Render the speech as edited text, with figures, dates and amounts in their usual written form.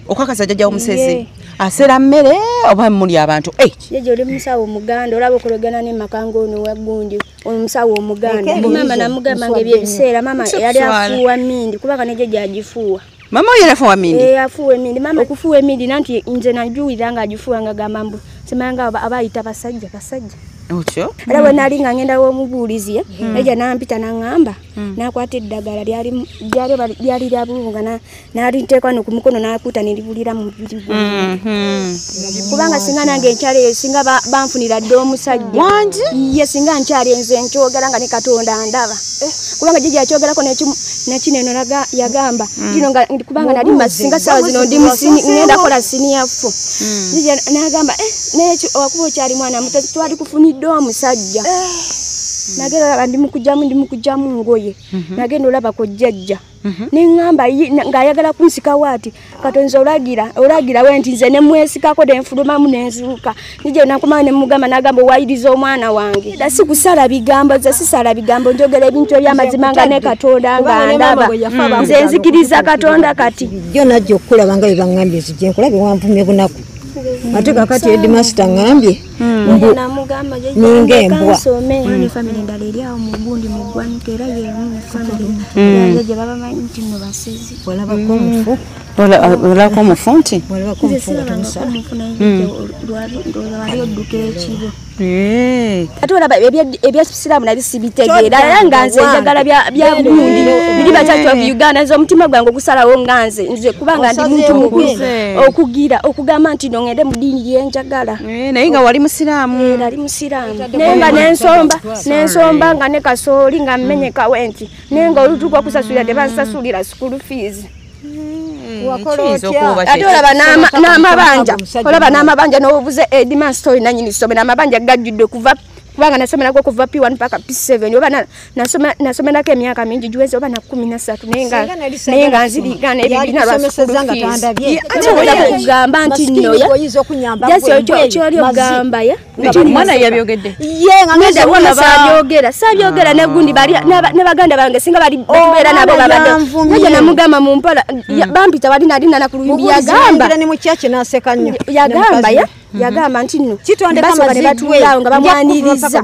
okakasa jjajja omusezi asera mmere oba muli abantu yeje oli musawo omuganda olaba okologana ne makango ono wagundi omusawo omuganda mama namugamba ngebye biseera mama yali afuwa mindi kubanga ne jjajja agifuwa mama oyo yafuwa mindi afuwa mindi mama okufuwa mindi nanti nze najuwira nga agifuwa nga gamambu semanga abayita basajja otyo era bwe nali nga ngenda w'omubuulizi eja nampita naŋŋamba nakwata eddagala lyali lya bulunga naliteekwa no ku mukono nakuta nelibulira mu mubiri kubanga singa nange enkyalo eyo singa banfunira dde omusajja ye singa nkyali enze nkyogera nga ne Katonda ndaba kubanga jjajja yakyogerako nekino eno yagamba kino kubanga nali masinga sawa zino ndi ngenda kola siniyafu jjajja nagamba nekyo wakuba okyali mwana muto twali kufunidde omusajja nagenda ndi mukujjamu ngoye nagenda olabako jjajja neŋŋamba ng'ayagala kunsikawo ati Katonzi olagira we nti nze ne mwesikako nenfulumamu nenzuuka nije nakumana ne mugamba nagamba owayiriza omwana wange si kusala bigambo nze sisala bigambo njogera ebintu eby'amazima nga ne Katonda nga ndaba nze nzikiriza Katonda kati jjo najja okukulaba nga bwe baŋŋambye nzije nkulabe wanvumye bunaku ate kakati headmaster ngambye namugamba ninga embwa ni family ndala eri awo mu gundi mu ggwanika era yeemu family gye babamanyi nti nno basezi walabako omufu olabako omufu nti walabako omufu nga tomusala lwali odduka ekibo ate olaba ebyasiraamu nali sibitegeera era nga nze njagala bya burundi biri bakyaki of Uganda nze omutima gwange ogusalawo nga nze kubanga ndi muntu mukulu okugamba nti no ngende mu ddiini lyenjagala naye nga wali musiraamu nali musiraamu nenga nensomba nga ne kasooli nga mmenyekawo enti nenga olutuuka okusasulira tebansasulira school fees ate olaba n'amabanja n'obuze Edman Story nanyini some n'amabanja gajjudde kubanga nasomera kuva P1 paka P7 oba nasomerako emyaka mingi juweze oba na 13 nenga nzirigana ebibina lwa kugamba nti nno kyoli okugamba mwana yabyogedde sabyogera negundi ne baganda bange singa bali beera nabo babadde namugamba mu mpola bampita wali nali nana ku lubimbi yagamba nti nno kitondeka batuulaawo nga bamwaniriza